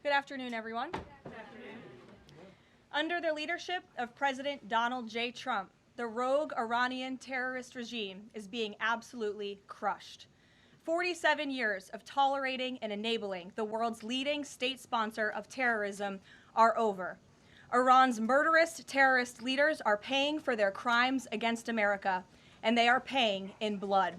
Good afternoon, everyone. Good afternoon. Under the leadership of President Donald J. Trump, the rogue Iranian terrorist regime is being absolutely crushed. 47 years of tolerating and enabling the world's leading state sponsor of terrorism are over. Iran's murderous terrorist leaders are paying for their crimes against America, and they are paying in blood.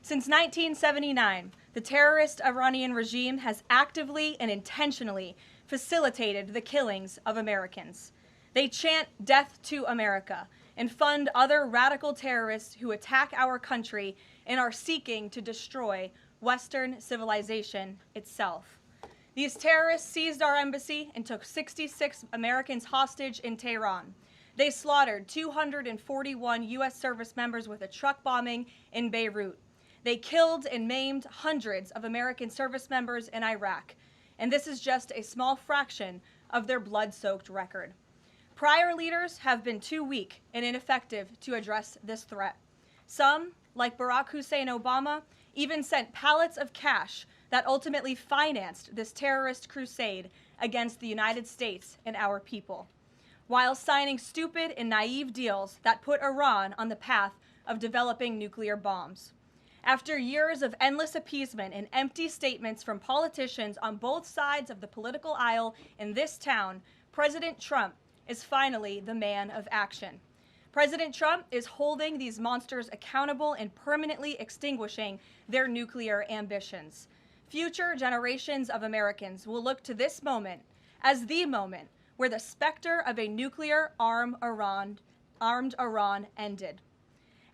Since 1979, the terrorist Iranian regime has actively and intentionally facilitated the killings of Americans. They chant "Death to America" and fund other radical terrorists who attack our country and are seeking to destroy Western civilization itself. These terrorists seized our embassy and took 66 Americans hostage in Tehran. They slaughtered 241 U.S. service members with a truck bombing in Beirut. They killed and maimed hundreds of American service members in Iraq, and this is just a small fraction of their blood-soaked record. Prior leaders have been too weak and ineffective to address this threat. Some, like Barack Hussein Obama, even sent pallets of cash that ultimately financed this terrorist crusade against the United States and our people, while signing stupid and naive deals that put Iran on the path of developing nuclear bombs. After years of endless appeasement and empty statements from politicians on both sides of the political aisle in this town, President Trump is finally the man of action. President Trump is holding these monsters accountable and permanently extinguishing their nuclear ambitions. Future generations of Americans will look to this moment as the moment where the specter of a nuclear armed Iran ended.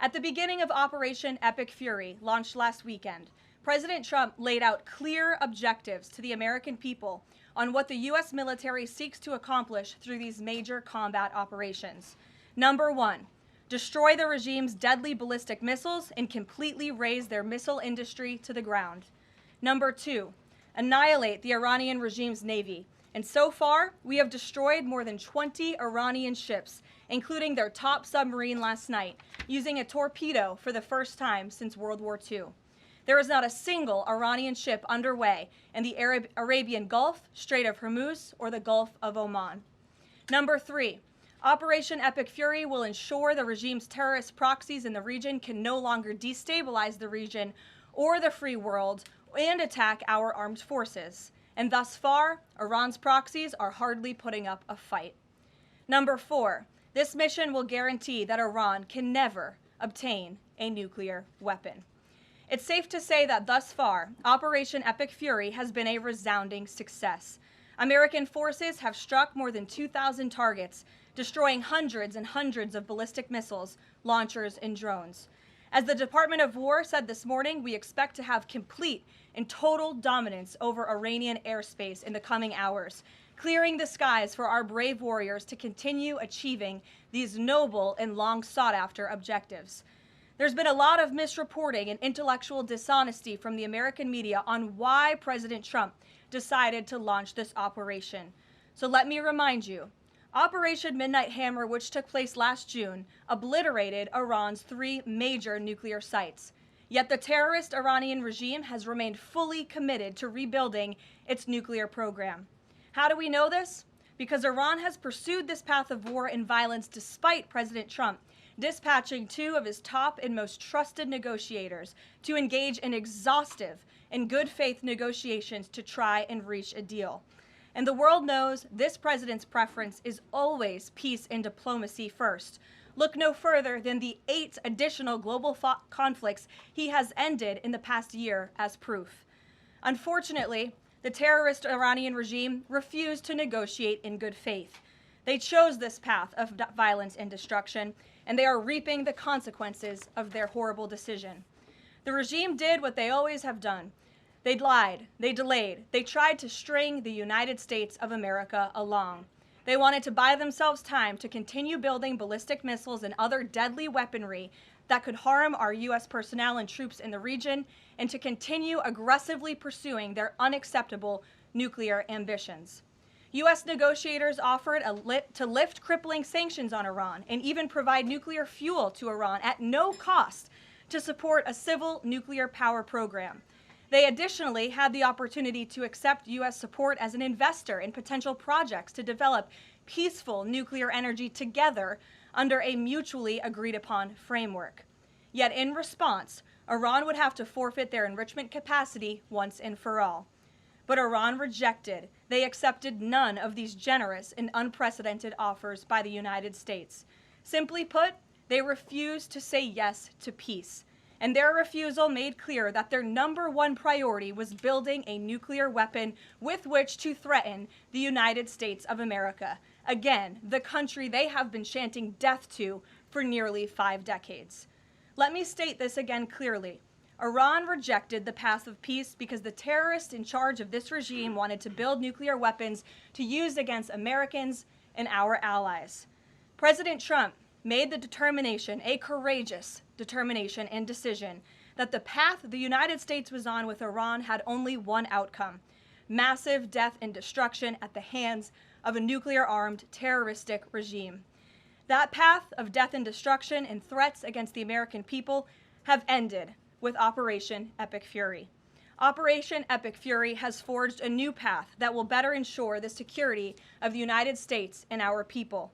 At the beginning of Operation Epic Fury, launched last weekend, President Trump laid out clear objectives to the American people on what the U.S. military seeks to accomplish through these major combat operations. Number one, destroy the regime's deadly ballistic missiles and completely raze their missile industry to the ground. Number two, annihilate the Iranian regime's navy. And so far, we have destroyed more than 20 Iranian ships, including their top submarine last night, using a torpedo for the first time since World War II. There is not a single Iranian ship underway in the Arabian Gulf, Strait of Hormuz, or the Gulf of Oman. Number three, Operation Epic Fury will ensure the regime's terrorist proxies in the region can no longer destabilize the region or the free world and attack our armed forces. And thus far, Iran's proxies are hardly putting up a fight. Number four, this mission will guarantee that Iran can never obtain a nuclear weapon. It's safe to say that thus far, Operation Epic Fury has been a resounding success. American forces have struck more than 2,000 targets, destroying hundreds and hundreds of ballistic missiles, launchers, and drones. As the Department of War said this morning, we expect to have complete and total dominance over Iranian airspace in the coming hours, clearing the skies for our brave warriors to continue achieving these noble and long sought-after objectives. There's been a lot of misreporting and intellectual dishonesty from the American media on why President Trump decided to launch this operation. So let me remind you, Operation Midnight Hammer, which took place last June, obliterated Iran's 3 major nuclear sites. Yet the terrorist Iranian regime has remained fully committed to rebuilding its nuclear program. How do we know this? Because Iran has pursued this path of war and violence despite President Trump dispatching 2 of his top and most trusted negotiators to engage in exhaustive and good faith negotiations to try and reach a deal. And the world knows this president's preference is always peace and diplomacy first. Look no further than the 8 additional global conflicts he has ended in the past year as proof. Unfortunately, the terrorist Iranian regime refused to negotiate in good faith. They chose this path of violence and destruction, and they are reaping the consequences of their horrible decision. The regime did what they always have done. They lied, they delayed, they tried to string the United States of America along. They wanted to buy themselves time to continue building ballistic missiles and other deadly weaponry that could harm our U.S. personnel and troops in the region, and to continue aggressively pursuing their unacceptable nuclear ambitions. U.S. negotiators offered to lift crippling sanctions on Iran and even provide nuclear fuel to Iran at no cost to support a civil nuclear power program. They additionally had the opportunity to accept U.S. support as an investor in potential projects to develop peaceful nuclear energy together under a mutually agreed upon framework. Yet in response, Iran would have to forfeit their enrichment capacity once and for all. But Iran rejected. They accepted none of these generous and unprecedented offers by the United States. Simply put, they refused to say yes to peace. And their refusal made clear that their number one priority was building a nuclear weapon with which to threaten the United States of America. Again, the country they have been chanting death to for nearly 5 decades. Let me state this again clearly. Iran rejected the path of peace because the terrorists in charge of this regime wanted to build nuclear weapons to use against Americans and our allies. President Trump made the determination, a courageous determination and decision, that the path the United States was on with Iran had only one outcome: massive death and destruction at the hands of a nuclear-armed terroristic regime. That path of death and destruction and threats against the American people have ended with Operation Epic Fury. Operation Epic Fury has forged a new path that will better ensure the security of the United States and our people.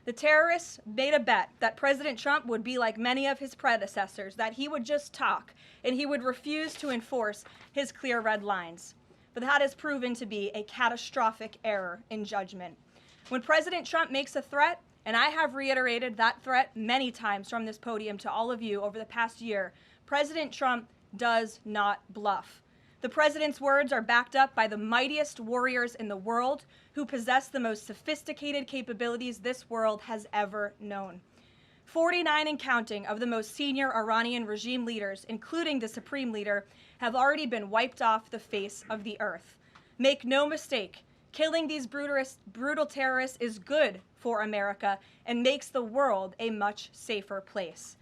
The terrorists made a bet that President Trump would be like many of his predecessors, that he would just talk and he would refuse to enforce his clear red lines. But that has proven to be a catastrophic error in judgment. When President Trump makes a threat, and I have reiterated that threat many times from this podium to all of you over the past year, President Trump does not bluff. The president's words are backed up by the mightiest warriors in the world who possess the most sophisticated capabilities this world has ever known. 49 and counting of the most senior Iranian regime leaders, including the supreme leader, have already been wiped off the face of the earth. Make no mistake, killing these brutal terrorists is good for America and makes the world a much safer place.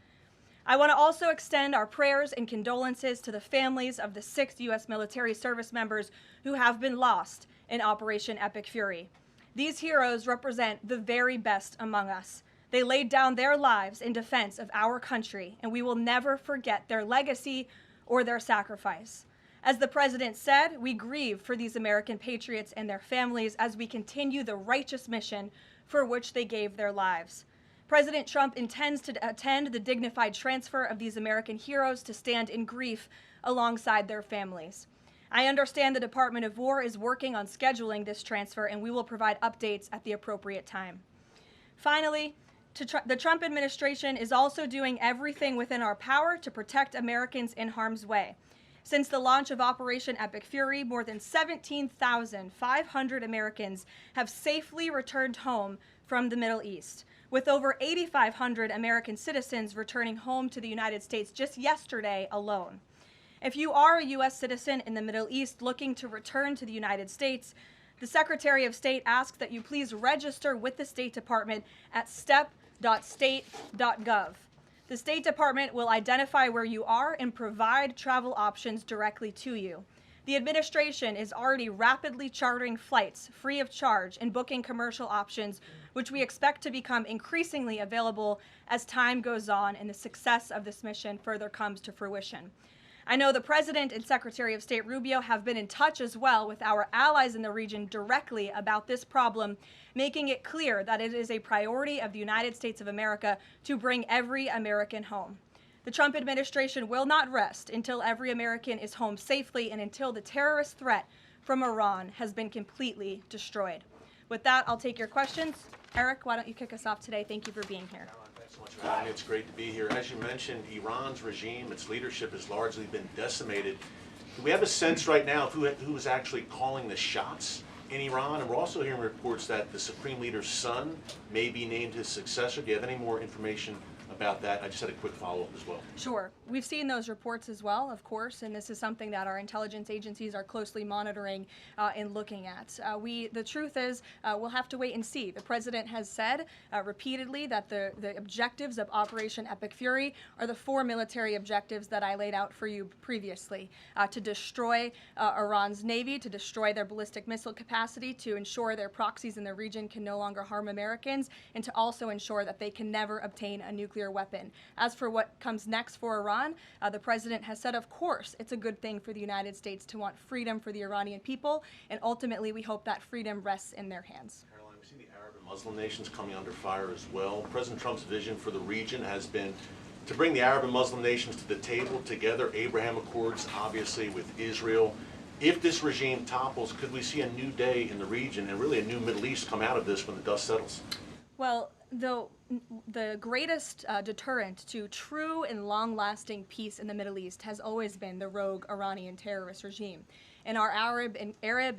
I want to also extend our prayers and condolences to the families of the 6 U.S. military service members who have been lost in Operation Epic Fury. These heroes represent the very best among us. They laid down their lives in defense of our country, and we will never forget their legacy or their sacrifice. As the president said, we grieve for these American patriots and their families as we continue the righteous mission for which they gave their lives. President Trump intends to attend the dignified transfer of these American heroes to stand in grief alongside their families. I understand the Department of War is working on scheduling this transfer, and we will provide updates at the appropriate time. Finally, the Trump administration is also doing everything within our power to protect Americans in harm's way. Since the launch of Operation Epic Fury, more than 17,500 Americans have safely returned home from the Middle East, with over 8,500 American citizens returning home to the United States just yesterday alone. If you are a U.S. citizen in the Middle East looking to return to the United States, the Secretary of State asks that you please register with the State Department at step.state.gov. The State Department will identify where you are and provide travel options directly to you. The administration is already rapidly chartering flights free of charge and booking commercial options, which we expect to become increasingly available as time goes on and the success of this mission further comes to fruition. I know the President and Secretary of State Rubio have been in touch as well with our allies in the region directly about this problem, making it clear that it is a priority of the United States of America to bring every American home. The Trump administration will not rest until every American is home safely and until the terrorist threat from Iran has been completely destroyed. With that, I'll take your questions. Eric, why don't you kick us off today? Thank you for being here. Thanks so much for having me. It's great to be here. As you mentioned, Iran's regime, its leadership has largely been decimated. Do we have a sense right now of who is actually calling the shots in Iran? And we're also hearing reports that the Supreme Leader's son may be named his successor. Do you have any more information about that? I just had a quick follow-up as well. Sure. We've seen those reports as well, of course, and this is something that our intelligence agencies are closely monitoring and looking at. The truth is, we'll have to wait and see. The president has said repeatedly that the objectives of Operation Epic Fury are the 4 military objectives that I laid out for you previously: to destroy Iran's navy, to destroy their ballistic missile capacity, to ensure their proxies in the region can no longer harm Americans, and to also ensure that they can never obtain a nuclear nuclear weapon. As for what comes next for Iran, the president has said, of course, it's a good thing for the United States to want freedom for the Iranian people, and ultimately we hope that freedom rests in their hands. Karoline, we see the Arab and Muslim nations coming under fire as well. President Trump's vision for the region has been to bring the Arab and Muslim nations to the table together, Abraham Accords, obviously, with Israel. If this regime topples, could we see a new day in the region and really a new Middle East come out of this when the dust settles? Well, the greatest deterrent to true and long-lasting peace in the Middle East has always been the rogue Iranian terrorist regime. And our Arab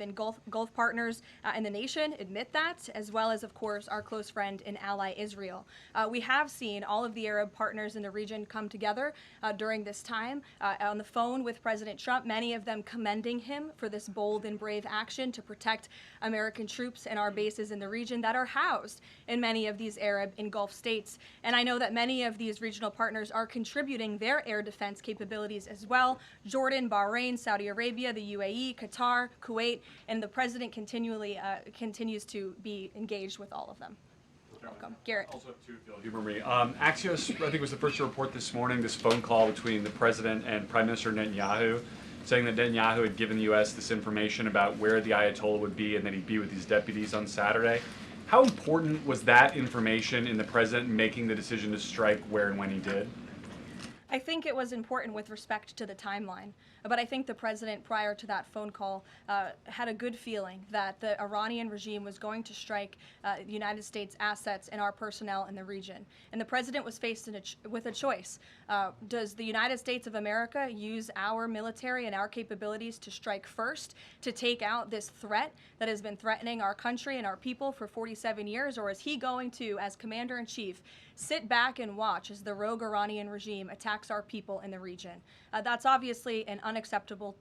and Gulf partners in the nation admit that, as well as, of course, our close friend and ally Israel. We have seen all of the Arab partners in the region come together during this time on the phone with President Trump, many of them commending him for this bold and brave action to protect American troops and our bases in the region that are housed in many of these Arab and Gulf states. And I know that many of these regional partners are contributing their air defense capabilities as well. Jordan, Bahrain, Saudi Arabia, the UAE, Qatar, Kuwait, and the president continues to be engaged with all of them. Welcome. Garrett. Also have two, if you'll humor me. Axios, I think, was the first to report this morning this phone call between the president and Prime Minister Netanyahu, saying that Netanyahu had given the U.S. this information about where the Ayatollah would be and that he'd be with these deputies on Saturday. How important was that information in the president making the decision to strike where and when he did? I think it was important with respect to the timeline, but I think the president, prior to that phone call, had a good feeling that the Iranian regime was going to strike the United States assets and our personnel in the region. And the president was faced with a choice. Does the United States of America use our military and our capabilities to strike first, to take out this threat that has been threatening our country and our people for 47 years, or is he going to, as commander-in-chief, sit back and watch as the rogue Iranian regime attacks our people in the region? That's obviously an unacceptable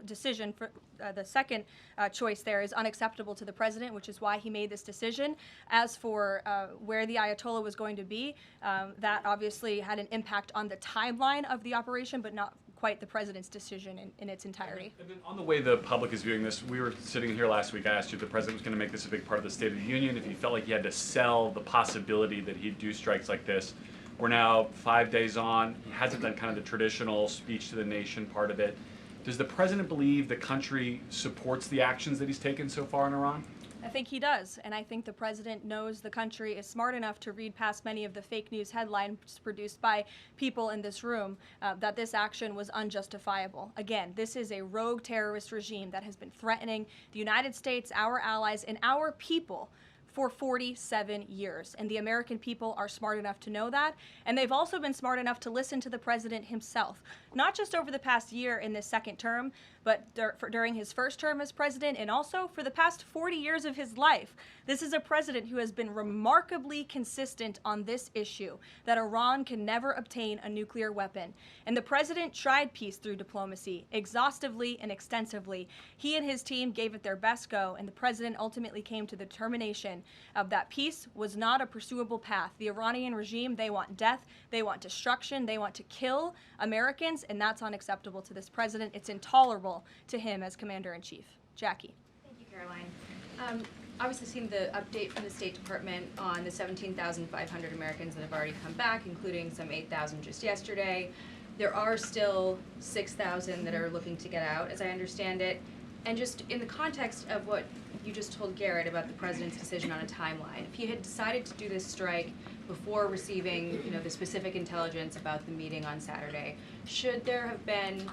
decision. For the second choice there is unacceptable to the president, which is why he made this decision. As for where the Ayatollah was going to be, that obviously had an impact on the timeline of the operation, but not quite the president's decision in its entirety. And then on the way the public is viewing this, we were sitting here last week, I asked you if the president was going to make this a big part of the State of the Union, if he felt like he had to sell the possibility that he'd do strikes like this. We're now 5 days on. He hasn't done kind of the traditional speech to the nation part of it. Does the president believe the country supports the actions that he's taken so far in Iran? I think he does, and I think the president knows the country is smart enough to read past many of the fake news headlines produced by people in this room that this action was unjustifiable. Again, this is a rogue terrorist regime that has been threatening the United States, our allies, and our people for 47 years. And the American people are smart enough to know that. And they've also been smart enough to listen to the president himself, not just over the past year in this second term, but during his first term as president, and also for the past 40 years of his life. This is a president who has been remarkably consistent on this issue, that Iran can never obtain a nuclear weapon. And the president tried peace through diplomacy, exhaustively and extensively. He and his team gave it their best go, and the president ultimately came to the determination of that peace was not a pursuable path. The Iranian regime, they want death, they want destruction, they want to kill Americans, and that's unacceptable to this president. It's intolerable to him as commander-in-chief. Jackie. Thank you, Caroline. Obviously seen the update from the State Department on the 17,500 Americans that have already come back, including some 8,000 just yesterday. There are still 6,000 that are looking to get out, as I understand it. And just in the context of what you just told Garrett about the president's decision on a timeline, if he had decided to do this strike before receiving, the specific intelligence about the meeting on Saturday, should there have been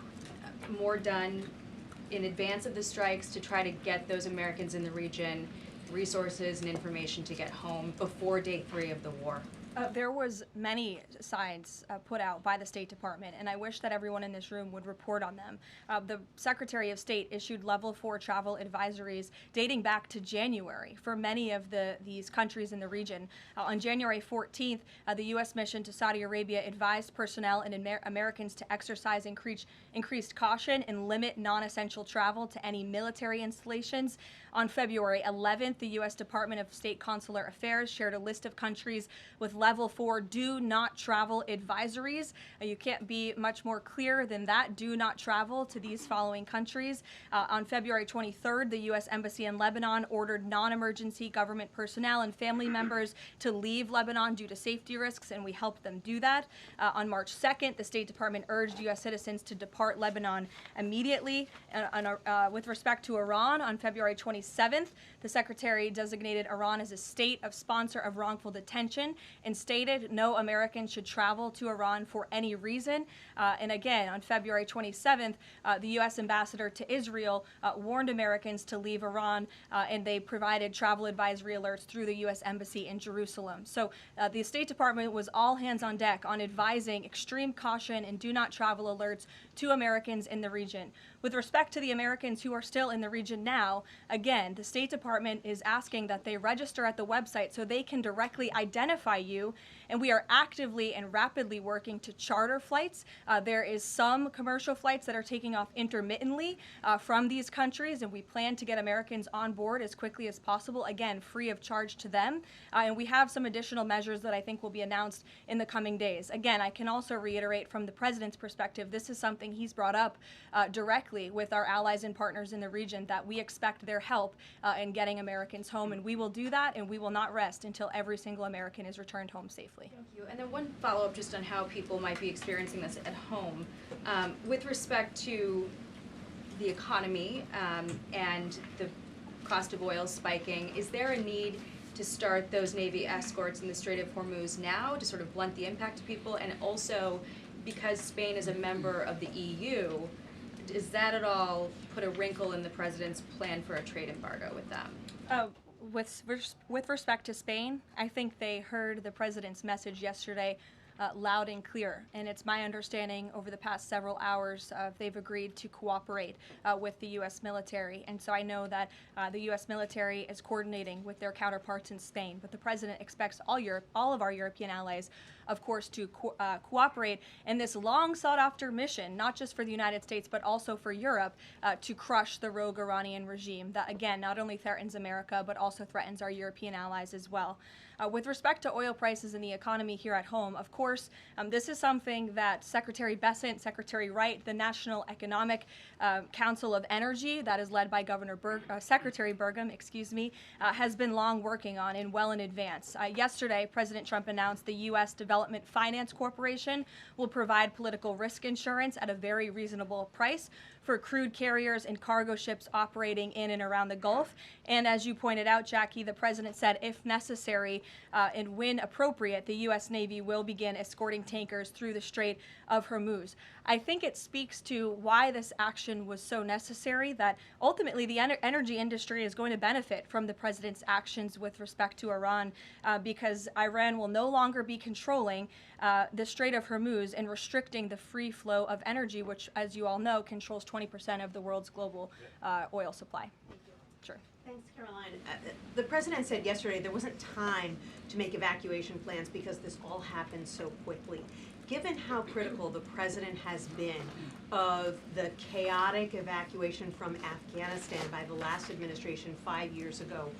more done in advance of the strikes to try to get those Americans in the region resources and information to get home before day 3 of the war? There was many signs put out by the State Department, and I wish that everyone in this room would report on them. The Secretary of State issued level 4 travel advisories dating back to January for many of these countries in the region. On January 14th, the U.S. mission to Saudi Arabia advised personnel and Americans to exercise increased caution and limit non-essential travel to any military installations. On February 11th, the U.S. Department of State Consular Affairs shared a list of countries with level 4 do not travel advisories. You can't be much more clear than that. Do not travel to these following countries. On February 23rd, the U.S. Embassy in Lebanon ordered non-emergency government personnel and family members to leave Lebanon due to safety risks, and we helped them do that. On March 2nd, the State Department urged U.S. citizens to depart Lebanon immediately. With respect to Iran, on February 27th, the Secretary designated Iran as a state of sponsor of wrongful detention and stated no American should travel to Iran for any reason. And again, on February 27th, the U.S. ambassador to Israel warned Americans to leave Iran, and they provided travel advisory alerts through the U.S. Embassy in Jerusalem. So the State Department was all hands on deck on advising extreme caution and do not travel alerts to Americans in the region. With respect to the Americans who are still in the region now, again, the State Department is asking that they register at the website so they can directly identify you, and we are actively and rapidly working to charter flights. There is some commercial flights that are taking off intermittently from these countries, and we plan to get Americans on board as quickly as possible, again, free of charge to them. And we have some additional measures that I think will be announced in the coming days. Again, I can also reiterate from the President's perspective, this is something he's brought up directly with our allies and partners in the region, that we expect their help in getting Americans home, and we will do that, and we will not rest until every single American is returned home safely. Thank you. And then one follow-up just on how people might be experiencing this at home. With respect to the economy and the cost of oil spiking, is there a need to start those Navy escorts in the Strait of Hormuz now to sort of blunt the impact to people? And also, because Spain is a member of the EU, does that at all put a wrinkle in the President's plan for a trade embargo with them? With respect to Spain, I think they heard the President's message yesterday loud and clear, and it's my understanding over the past several hours they've agreed to cooperate with the U.S. military, and so I know that the U.S. military is coordinating with their counterparts in Spain, but the President expects all of our European allies, of course, to cooperate in this long sought-after mission, not just for the United States, but also for Europe, to crush the rogue Iranian regime that, again, not only threatens America, but also threatens our European allies as well. With respect to oil prices and the economy here at home, of course, this is something that Secretary Bessent, Secretary Wright, the National Economic Council of Energy, that is led by Secretary Burgum, has been long working on and well in advance. Yesterday, President Trump announced the U.S. Development Finance Corporation will provide political risk insurance at a very reasonable price for crude carriers and cargo ships operating in and around the Gulf. And as you pointed out, Jackie, the President said if necessary and when appropriate, the U.S. Navy will begin escorting tankers through the Strait of Hormuz. I think it speaks to why this action was so necessary, that ultimately the energy industry is going to benefit from the President's actions with respect to Iran, because Iran will no longer be controlling the Strait of Hormuz and restricting the free flow of energy, which, as you all know, controls 20% of the world's global oil supply. Sure. Thanks, Caroline. The President said yesterday there wasn't time to make evacuation plans because this all happened so quickly. Given how critical the President has been of the chaotic evacuation from Afghanistan by the last administration 5 years ago,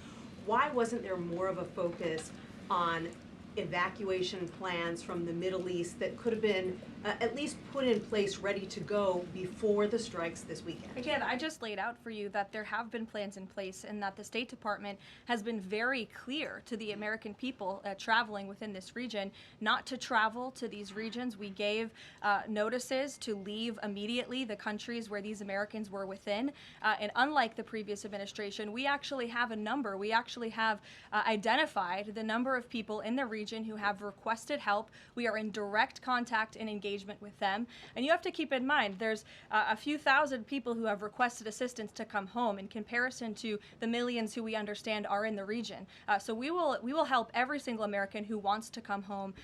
why wasn't there more of a focus on evacuation plans from the Middle East that could have been at least put in place, ready to go before the strikes this weekend? Again, I just laid out for you that there have been plans in place and that the State Department has been very clear to the American people traveling within this region not to travel to these regions. We gave notices to leave immediately the countries where these Americans were within. And unlike the previous administration, we actually have a number. We actually have identified the number of people in the region who have requested help. We are in direct contact and engagement with them. And you have to keep in mind, there's a few thousand people who have requested assistance to come home in comparison to the millions who we understand are in the region. So we will help every single American who wants to come home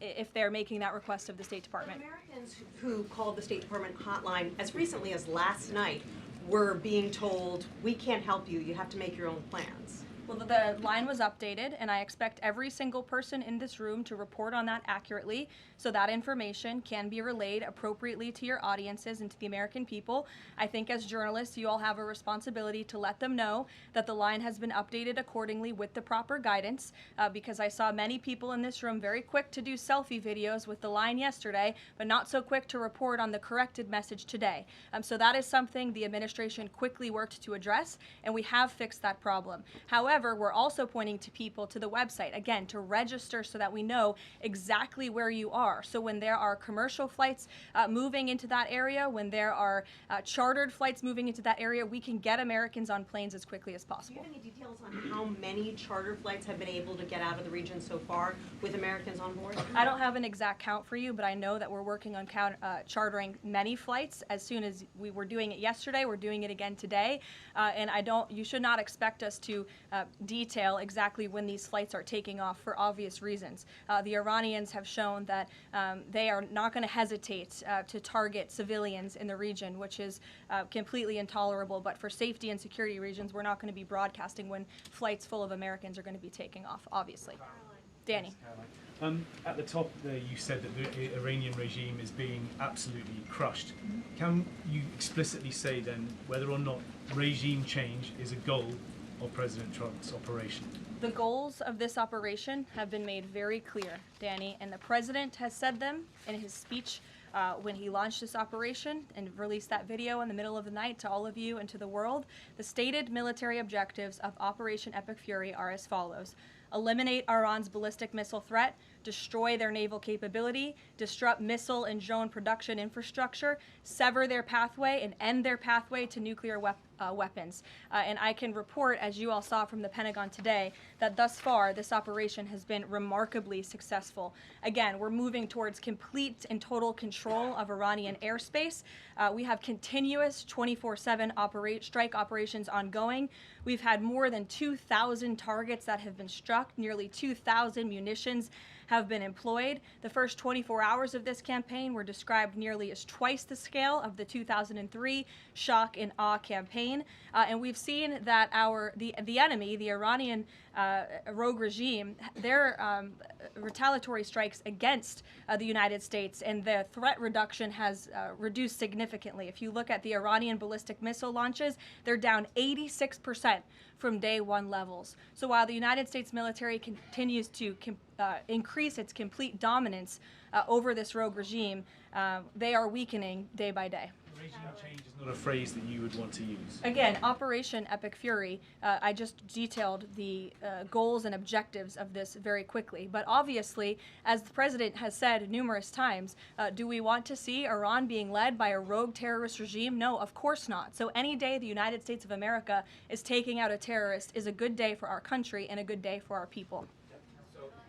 if they're making that request of the State Department. Americans who called the State Department hotline as recently as last night were being told, we can't help you, you have to make your own plans. Well, the line was updated, and I expect every single person in this room to report on that accurately so that information can be relayed appropriately to your audiences and to the American people. I think as journalists, you all have a responsibility to let them know that the line has been updated accordingly with the proper guidance, because I saw many people in this room very quick to do selfie videos with the line yesterday, but not so quick to report on the corrected message today. So that is something the administration quickly worked to address, and we have fixed that problem. However, we're also pointing to people to the website, again, to register so that we know exactly where you are. So when there are commercial flights moving into that area, when there are chartered flights moving into that area, we can get Americans on planes as quickly as Do you possible. have any details on how many charter flights have been able to get out of the region so far with Americans on board? I don't have an exact count for you, but I know that we're working on chartering many flights. As soon as we were doing it yesterday, we're doing it again today. And you should not expect us to detail exactly when these flights are taking off for obvious reasons. The Iranians have shown that they are not going to hesitate to target civilians in the region, which is completely intolerable. But for safety and security reasons, we're not going to be broadcasting when flights full of Americans are going to be taking off, obviously. Danny. At the top there, you said that the Iranian regime is being absolutely crushed. Can you explicitly say then whether or not regime change is a goal of President Trump's operation? The goals of this operation have been made very clear, Danny, and the president has said them in his speech when he launched this operation and released that video in the middle of the night to all of you and to the world. The stated military objectives of Operation Epic Fury are as follows: eliminate Iran's ballistic missile threat, destroy their naval capability, disrupt missile and drone production infrastructure, sever their pathway, and end their pathway to nuclear weapons. And I can report, as you all saw from the Pentagon today, that thus far this operation has been remarkably successful. Again, we're moving towards complete and total control of Iranian airspace. We have continuous 24/7 strike operations ongoing. We've had more than 2,000 targets that have been struck, nearly 2,000 munitions have been employed. The first 24 hours of this campaign were described nearly as twice the scale of the 2003 shock and awe campaign. And we've seen that the enemy, the Iranian rogue regime, their retaliatory strikes against the United States and the threat reduction has reduced significantly. If you look at the Iranian ballistic missile launches, they're down 86% from day one levels. So while the United States military continues to increase its complete dominance over this rogue regime, they are weakening day by day. Regime change is not a phrase that you would want to use. Again, Operation Epic Fury, I just detailed the goals and objectives of this very quickly. But obviously, as the president has said numerous times, do we want to see Iran being led by a rogue terrorist regime? No, of course not. So any day the United States of America is taking out a terrorist is a good day for our country and a good day for our people.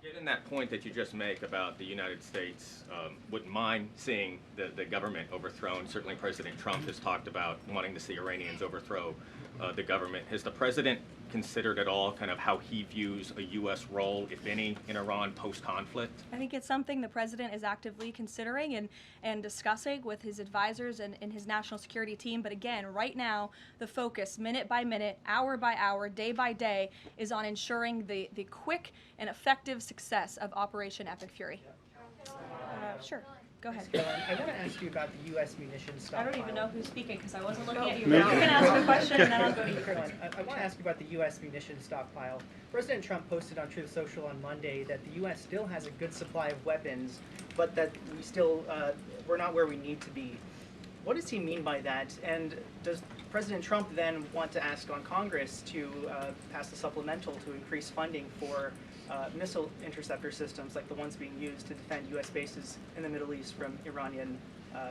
Given that point that you just make about the United States wouldn't mind seeing the government overthrown, certainly President Trump has talked about wanting to see Iranians overthrow the government. Has the president considered at all kind of how he views a U.S. role, if any, in Iran post-conflict? I think it's something the president is actively considering and discussing with his advisors and his national security team. But again, right now, the focus, minute by minute, hour by hour, day by day, is on ensuring the quick and effective success of Operation Epic Fury. Sure. Go ahead. I want to ask you about the U.S. munitions I stockpile. don't even know who's speaking because I wasn't looking at you. You can ask a question and then I'll go to you. Caroline, I want to ask you about the U.S. munitions stockpile. President Trump posted on Truth Social on Monday that the U.S. still has a good supply of weapons, but that we're not where we need to be. What does he mean by that? And does President Trump then want to ask on Congress to pass a supplemental to increase funding for missile interceptor systems like the ones being used to defend U.S. bases in the Middle East from Iranian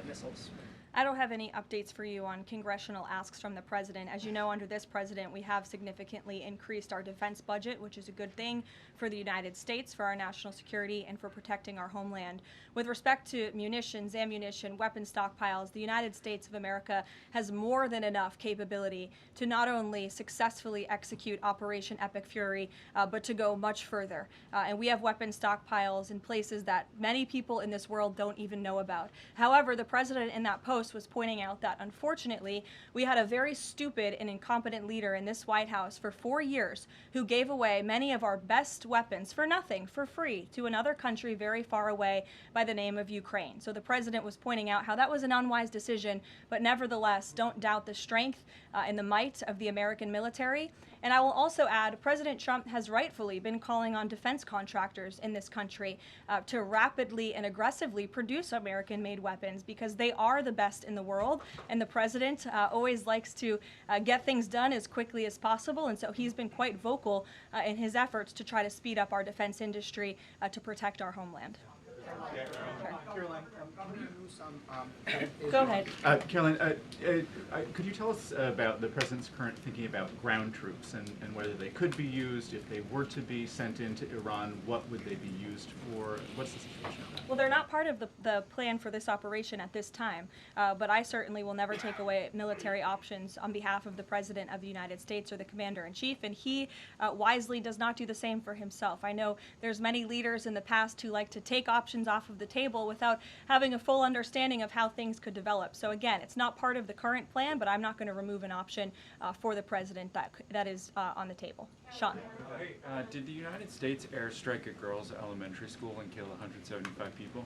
missiles? I don't have any updates for you on congressional asks from the president. As you know, under this president, we have significantly increased our defense budget, which is a good thing for the United States, for our national security, and for protecting our homeland. With respect to munitions, ammunition, weapon stockpiles, the United States of America has more than enough capability to not only successfully execute Operation Epic Fury, but to go much further. And we have weapon stockpiles in places that many people in this world don't even know about. However, the president in that post Post was pointing out that, unfortunately, we had a very stupid and incompetent leader in this White House for 4 years who gave away many of our best weapons for nothing, for free, to another country very far away by the name of Ukraine. So the president was pointing out how that was an unwise decision, but nevertheless, don't doubt the strength and the might of the American military. And I will also add, President Trump has rightfully been calling on defense contractors in this country to rapidly and aggressively produce American-made weapons because they are the best in the world. And the president always likes to get things done as quickly as possible. And so he's been quite vocal in his efforts to try to speed up our defense industry to protect our homeland. Karoline, can you use some, Go ahead. Karoline, could you tell us about the president's current thinking about ground troops and whether they could be used? If they were to be sent into Iran, what would they be used for? What's the situation of that? Well, they're not part of the plan for this operation at this time, but I certainly will never take away military options on behalf of the President of the United States or the Commander-in-Chief, and he wisely does not do the same for himself. I know there's many leaders in the past who like to take options off of the table without having a full understanding of how things could develop. So again, it's not part of the current plan, but I'm not going to remove an option for the President that is on the table. Sean. Did the United States airstrike a girls' elementary school and kill 175 people?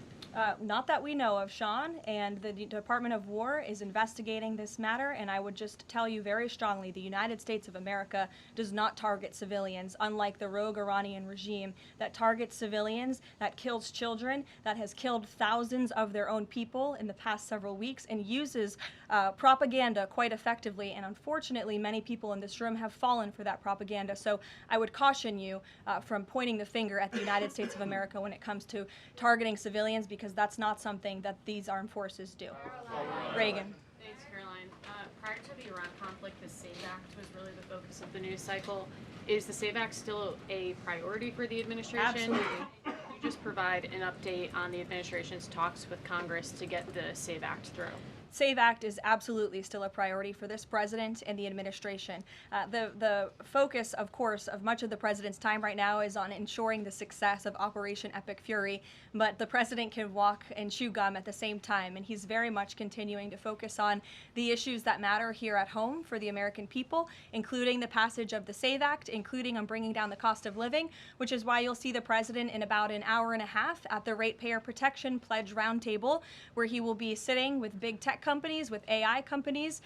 Not that we know of, Sean, and the Department of War is investigating this matter, and I would just tell you very strongly, the United States of America does not target civilians, unlike the rogue Iranian regime that targets civilians, that kills children, that has killed thousands of their own people in the past several weeks, and uses propaganda quite effectively, and unfortunately many people in this room have fallen for that propaganda. So I would caution you from pointing the finger at the United States of America when it comes to targeting civilians, because that's not something that these armed forces do. Reagan. Thanks, Caroline. Prior to the Iran conflict, the SAVE Act was really the focus of the news cycle. Is the SAVE Act still a priority for the administration? Absolutely. Could you just provide an update on the administration's talks with Congress to get the SAVE Act through? SAVE Act is absolutely still a priority for this president and the administration. The focus, of course, of much of the president's time right now is on ensuring the success of Operation Epic Fury, but the president can walk and chew gum at the same time, and he's very much continuing to focus on the issues that matter here at home for the American people, including the passage of the SAVE Act, including on bringing down the cost of living, which is why you'll see the president in about an hour and a half at the Ratepayer Protection Pledge Roundtable, where he will be sitting with big tech companies, with AI companies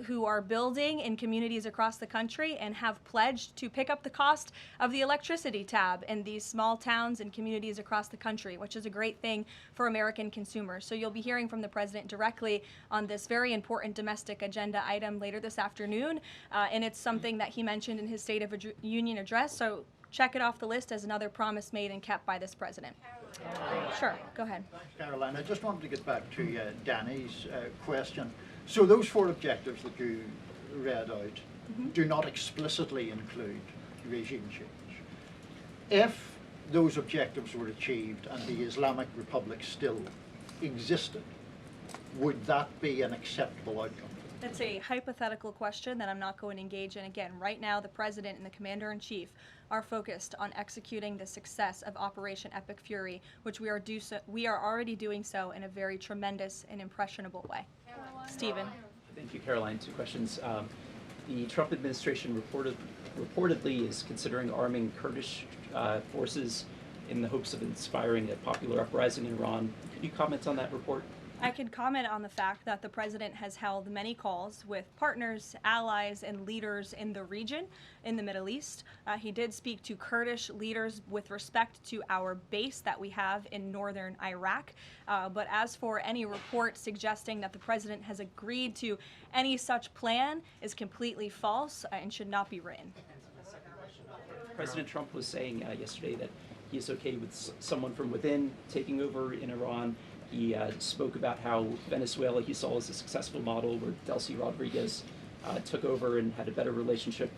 who are building in communities across the country and have pledged to pick up the cost of the electricity tab in these small towns and communities across the country, which is a great thing for American consumers. So you'll be hearing from the president directly on this very important domestic agenda item later this afternoon, and it's something that he mentioned in his State of Union address. So check it off the list as another promise made and kept by this president. Sure, go ahead. Thanks, Caroline. I just wanted to get back to Danny's question. So those 4 objectives that you read out do not explicitly include regime change. If those objectives were achieved and the Islamic Republic still existed, would that be an acceptable outcome? It's a hypothetical question that I'm not going to engage in. Again, right now the president and the commander-in-chief are focused on executing the success of Operation Epic Fury, which we are already doing so in a very tremendous and impressionable way. Stephen. Thank you, Caroline. 2 questions. The Trump administration reportedly is considering arming Kurdish forces in the hopes of inspiring a popular uprising in Iran. Could you comment on that report? I can comment on the fact that the president has held many calls with partners, allies, and leaders in the region, in the Middle East. He did speak to Kurdish leaders with respect to our base that we have in northern Iraq. But as for any report suggesting that the president has agreed to any such plan is completely false and should not be written. President Trump was saying yesterday that he is okay with someone from within taking over in Iran. He spoke about how Venezuela he saw as a successful model where Delcy Rodriguez took over and had a better relationship.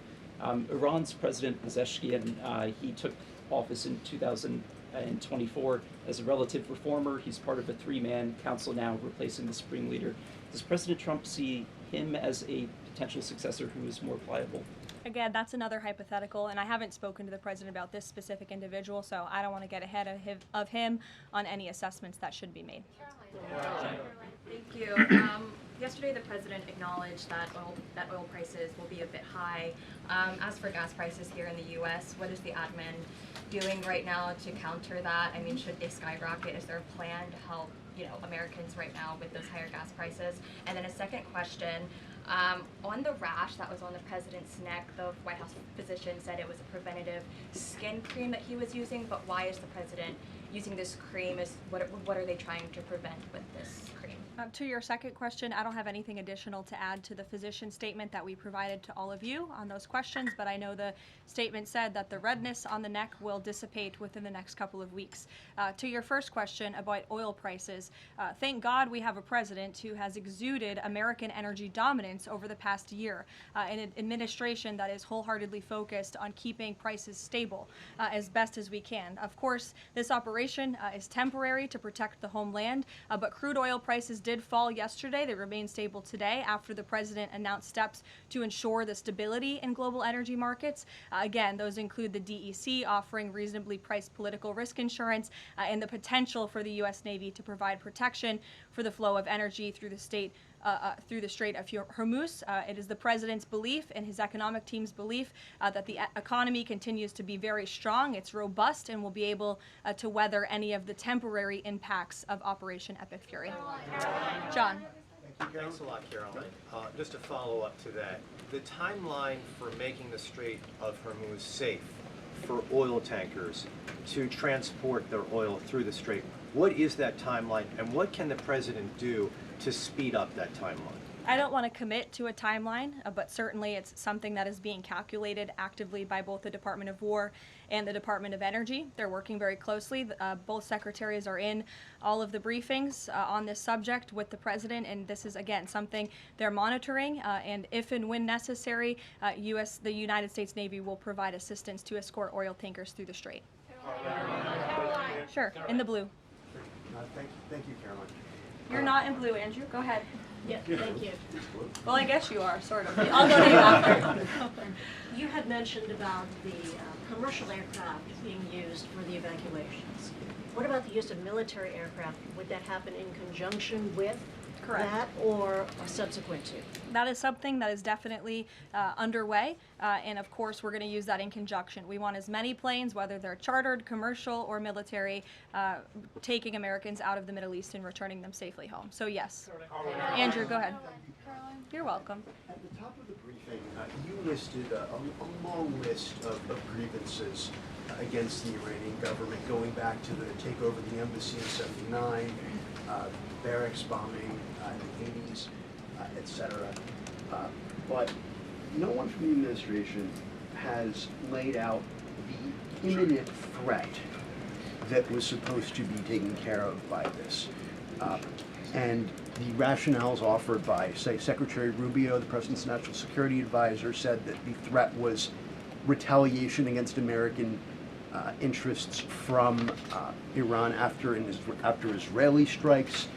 Iran's President Pezeshkian, he took office in 2024 as a relative reformer. He's part of a 3-man council now replacing the supreme leader. Does President Trump see him as a potential successor who is more pliable? Again, that's another hypothetical, and I haven't spoken to the president about this specific individual, so I don't want to get ahead of him on any assessments that should be made. Thank you. Yesterday, the president acknowledged that oil prices will be a bit high. As for gas prices here in the U.S., what is the admin doing right now to counter that? I mean, should they skyrocket? Is there a plan to help, Americans right now with those higher gas prices? And then a second question. On the rash that was on the president's neck, the White House physician said it was a preventative skin cream that he was using, but why is the president using this cream? What are they trying to prevent with this cream? To your second question, I don't have anything additional to add to the physician statement that we provided to all of you on those questions, but I know the statement said that the redness on the neck will dissipate within the next couple of weeks. To your first question about oil prices, thank God we have a president who has exuded American energy dominance over the past year, and an administration that is wholeheartedly focused on keeping prices stable as best as we can. Of course, this operation is temporary to protect the homeland, but crude oil prices did fall yesterday. They remain stable today after the president announced steps to ensure the stability in global energy markets. Again, those include the DEC offering reasonably priced political risk insurance and the potential for the U.S. Navy to provide protection for the flow of energy through the Strait of Hormuz. It is the president's belief and his economic team's belief that the economy continues to be very strong, it's robust, and will be able to weather any of the temporary impacts of Operation Epic Fury. John. Thanks a lot, Caroline. Just to follow up to that, the timeline for making the Strait of Hormuz safe for oil tankers to transport their oil through the strait, what is that timeline, and what can the president do to speed up that timeline? I don't want to commit to a timeline, but certainly it's something that is being calculated actively by both the Department of War and the Department of Energy. They're working very closely. Both secretaries are in all of the briefings on this subject with the president, and this is, again, something they're monitoring, and if and when necessary, the United States Navy will provide assistance to escort oil tankers through the strait. Sure, in the blue. Thank you, Caroline. You're not in blue, Andrew. Go ahead. Yeah, thank you. Well, I guess you are, sort of. I'll go to you after. You had mentioned about the commercial aircraft being used for the evacuations. What about the use of military aircraft? Would that happen in conjunction with that or subsequent to? That is something that is definitely underway, and of course we're going to use that in conjunction. We want as many planes, whether they're chartered, commercial, or military, taking Americans out of the Middle East and returning them safely home. So yes. Andrew, go ahead. You're welcome. At the top of the briefing, you listed a long list of grievances against the Iranian government, going back to the takeover of the embassy in '79, barracks bombing in the '80s, etc. But no one from the administration has laid out the imminent threat that was supposed to be taken care of by this. And the rationales offered by, say, Secretary Rubio, the President's National Security Advisor, said that the threat was retaliation against American interests from Iran after Israeli strikes.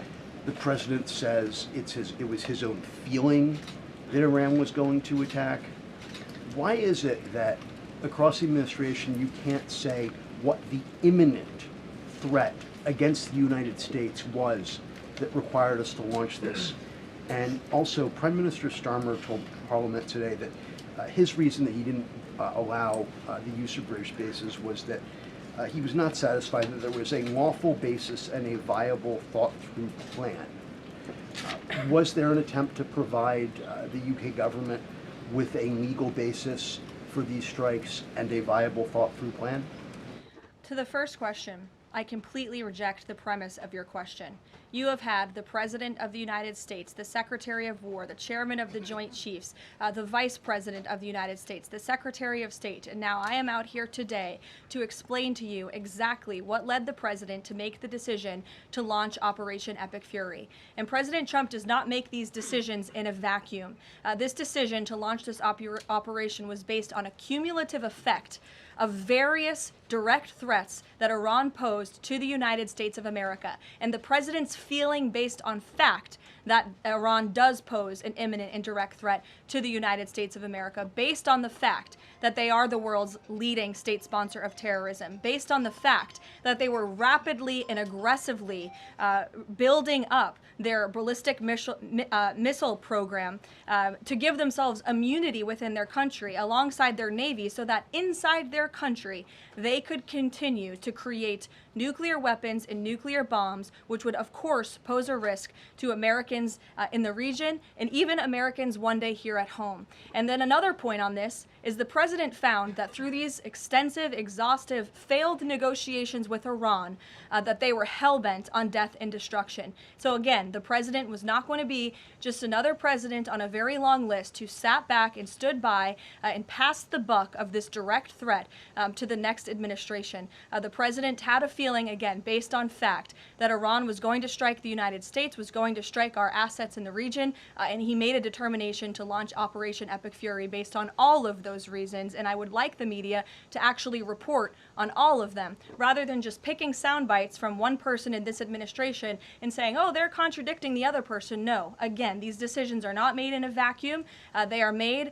The President says it was his own feeling that Iran was going to attack. Why is it that across the administration you can't say what the imminent threat against the United States was that required us to launch this? And also, Prime Minister Starmer told Parliament today that his reason that he didn't allow the use of British bases was that he was not satisfied that there was a lawful basis and a viable, thought-through plan. Was there an attempt to provide the UK government with a legal basis for these strikes and a viable, thought-through plan? To the first question, I completely reject the premise of your question. You have had the President of the United States, the Secretary of War, the Chairman of the Joint Chiefs, the Vice President of the United States, the Secretary of State, and now I am out here today to explain to you exactly what led the President to make the decision to launch Operation Epic Fury. And President Trump does not make these decisions in a vacuum. This decision to launch this operation was based on a cumulative effect of various direct threats that Iran posed posed to the United States of America, and the president's feeling based on fact that Iran does pose an imminent and direct threat to the United States of America, based on the fact that they are the world's leading state sponsor of terrorism, based on the fact that they were rapidly and aggressively building up their ballistic missile program to give themselves immunity within their country alongside their navy, so that inside their country they could continue to create nuclear weapons and nuclear bombs, which would of course pose a risk to Americans in the region and even Americans one day here at home. And then another point on this is the president found that through these extensive, exhaustive, failed negotiations with Iran, that they were hell-bent on death and destruction. So again, the president was not going to be just another president on a very long list who sat back and stood by and passed the buck of this direct threat to the next administration. The president had a feeling, again, based on fact, that Iran was going to strike the United States, was going to strike our assets in the region, and he made a determination to launch Operation Epic Fury based on all of those reasons. And I would like the media to actually report on all of them, rather than just picking sound bites from one person in this administration and saying, oh, they're contradicting the other person. No, again, these decisions are not made in a vacuum. They are made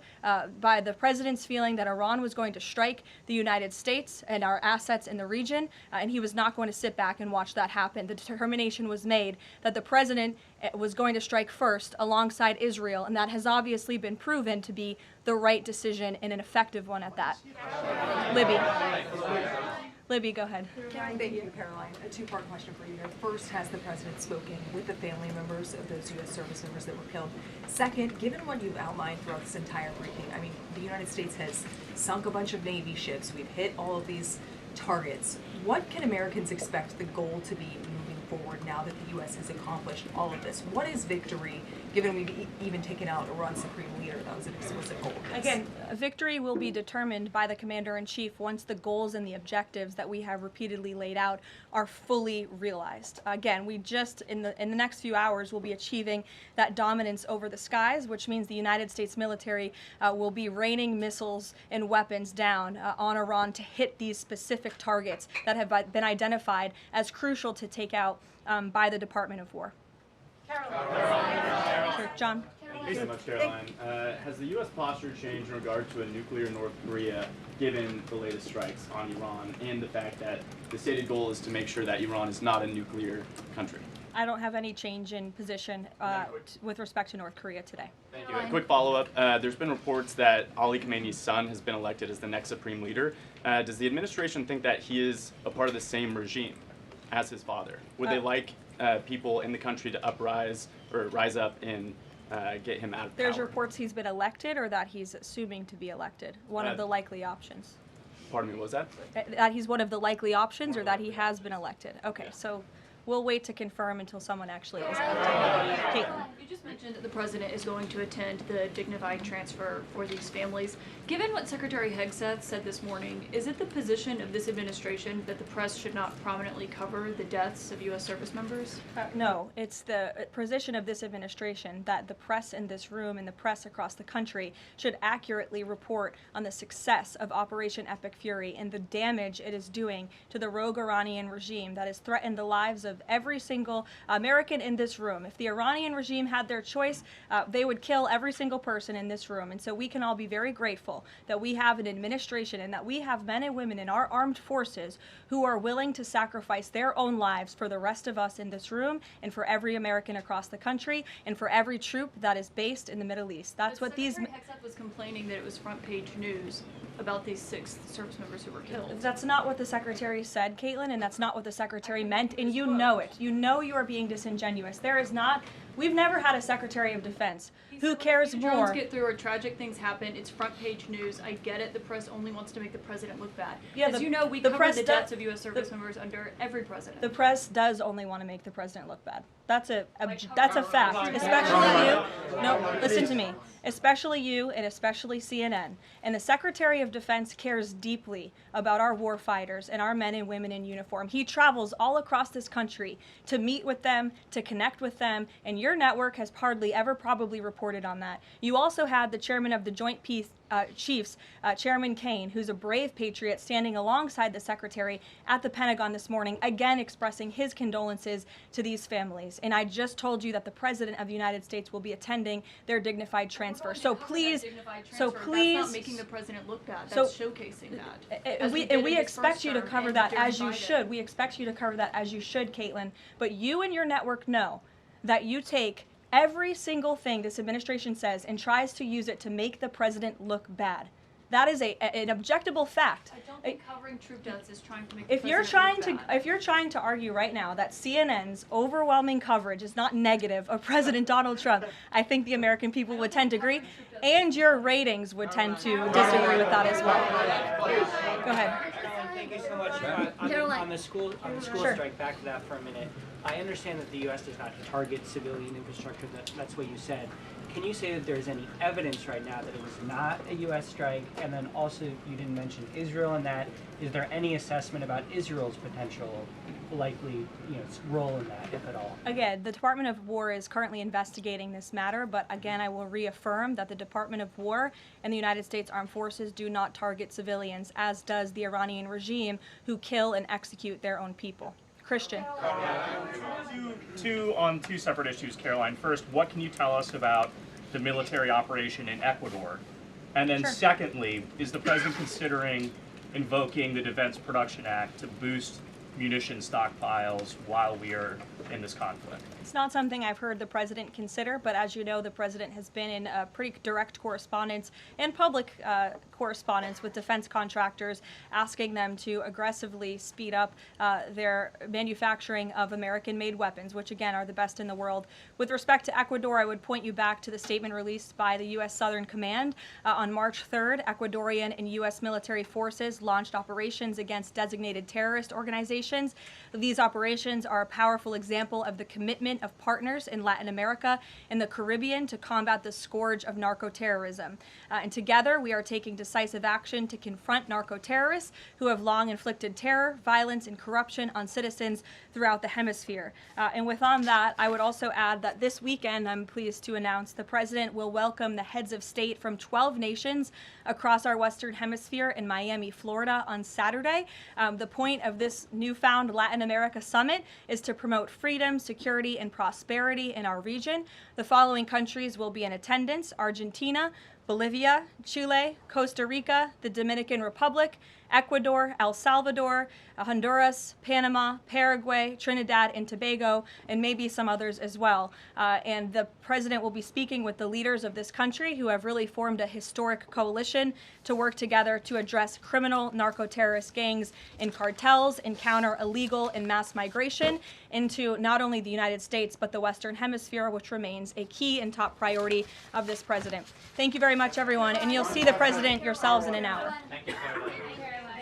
by the president's feeling that Iran was going to strike the United States and our assets in the region, and he was not going to sit back and watch that happen. The determination was made that the president was going to strike first alongside Israel, and that has obviously been proven to be the right decision and an effective one at that. Libby, go ahead. Thank you, Caroline. A two-part question for you. First, has the president spoken with the family members of those U.S. service members that were killed? Second, given what you've outlined throughout this entire briefing, I mean, the United States has sunk a bunch of Navy ships. We've hit all of these targets. What can Americans expect the goal to be moving forward now that the U.S. has accomplished all of this? What is victory, given we've even taken out Iran's supreme leader? That was an explicit goal. Again, victory will be determined by the commander-in-chief once the goals and the objectives that we have repeatedly laid out are fully realized. Again, we just, in the next few hours, will be achieving that dominance over the skies, which means the United States military will be raining missiles and weapons down on Iran to hit these specific targets that have been identified as crucial to take out by the Department of War. Sure. John? Thanks so much, Caroline. Has the U.S. posture changed in regard to a nuclear North Korea, given the latest strikes on Iran and the fact that the stated goal is to make sure that Iran is not a nuclear country? I don't have any change in position with respect to North Korea today. Thank you. A quick follow-up. There's been reports that Ali Khamenei's son has been elected as the next supreme leader. Does the administration think that he is a part of the same regime as his father? Would they like people in the country to rise up and get him out of power? There's reports he's been elected, or that he's assuming to be elected. One of the likely options. Pardon me, what was that? That he's one of the likely options, or that he has been elected. Okay, so we'll wait to confirm until someone actually is elected. Caitlin. You just mentioned that the president is going to attend the dignified transfer for these families. Given what Secretary Hegseth said this morning, is it the position of this administration that the press should not prominently cover the deaths of U.S. service members? No, it's the position of this administration that the press in this room and the press across the country should accurately report on the success of Operation Epic Fury and the damage it is doing to the rogue Iranian regime that has threatened the lives of every single American in this room. If the Iranian regime had their choice, they would kill every single person in this room. And so we can all be very grateful that we have an administration and that we have men and women in our armed forces who are willing to sacrifice their own lives for the rest of us in this room and for every American across the country and for every troop that is based in the Middle East. That's what these... Secretary Hegseth was complaining that it was front page news about these 6 service members who were killed. That's not what the Secretary said, Caitlin, and that's not what the Secretary meant, and you know it. You know you are being disingenuous. There is not... We've never had a Secretary of Defense who cares more. Drones get through or tragic things happen. It's front page news. I get it. The press only wants to make the president look bad. Yeah, As you know, we cover the deaths of U.S. service members under every president. The press does only want to make the president look bad. That's a fact. Especially you. No, listen to me. Especially you and especially CNN. And the Secretary of Defense cares deeply about our war fighters and our men and women in uniform. He travels all across this country to meet with them, to connect with them, and your network has hardly ever probably reported reported on that. You also had the chairman of the Joint Chiefs, Chairman Kane, who's a brave patriot, standing alongside the secretary at the Pentagon this morning, again expressing his condolences to these families. And I just told you that the President of the United States will be attending their dignified transfer. So please, That's not making the president look bad. That's showcasing that. And we expect you to cover that as you should. We expect you to cover that as you should, Caitlin. But you and your network know that you take every single thing this administration says and tries to use it to make the president look bad. That is an objectable fact. I don't think covering troop deaths is trying to make If the you're president trying look to bad. if you're trying to argue right now that CNN's overwhelming coverage is not negative of President Donald Trump, I think the American people would tend to agree, and your ratings would tend to disagree with that as well. Go ahead. Thank you so much. On the school Sure. strike, back to that for a minute. I understand that the U.S. does not target civilian infrastructure. That's what you said. Can you say that there's any evidence right now that it was not a U.S. strike? And then also, you didn't mention Israel in that. Is there any assessment about Israel's potential likely, role in that, if at all? Again, the Department of War is currently investigating this matter, but again, I will reaffirm that the Department of War and the United States Armed Forces do not target civilians, as does the Iranian regime, who kill and execute their own people. Christian. On two separate issues, Caroline. First, what can you tell us about the military operation in Ecuador? And then secondly, is the president considering invoking the Defense Production Act to boost munition stockpiles while we are in this conflict? It's not something I've heard the president consider, but as you know, the president has been in pretty direct correspondence and public correspondence with defense contractors, asking them to aggressively speed up their manufacturing of American-made weapons, which again are the best in the world. With respect to Ecuador, I would point you back to the statement released by the U.S. Southern Command. On March 3rd, Ecuadorian and U.S. military forces launched operations against designated terrorist organizations. These operations are a powerful example of the commitment of partners in Latin America and the Caribbean to combat the scourge of narco-terrorism. And together, we are taking decisive action to confront narco-terrorists who have long inflicted terror, violence, and corruption on citizens throughout the hemisphere. And on that, I would also add that this weekend, I'm pleased to announce, the president will welcome the heads of state from 12 nations across our Western Hemisphere in Miami, Florida on Saturday. The point of this newfound Latin America summit is to promote freedom, security, and prosperity in our region. The following countries will be in attendance: Argentina, Bolivia, Chile, Costa Rica, the Dominican Republic, Ecuador, El Salvador, Honduras, Panama, Paraguay, Trinidad and Tobago, and maybe some others as well. And the president will be speaking with the leaders of this country, who have really formed a historic coalition to work together to address criminal narco-terrorist gangs and cartels and counter illegal and mass migration into not only the United States, but the Western Hemisphere, which remains a key and top priority of this president. Thank you very much, everyone, and you'll see the president yourselves in an hour. Thank you, Caroline.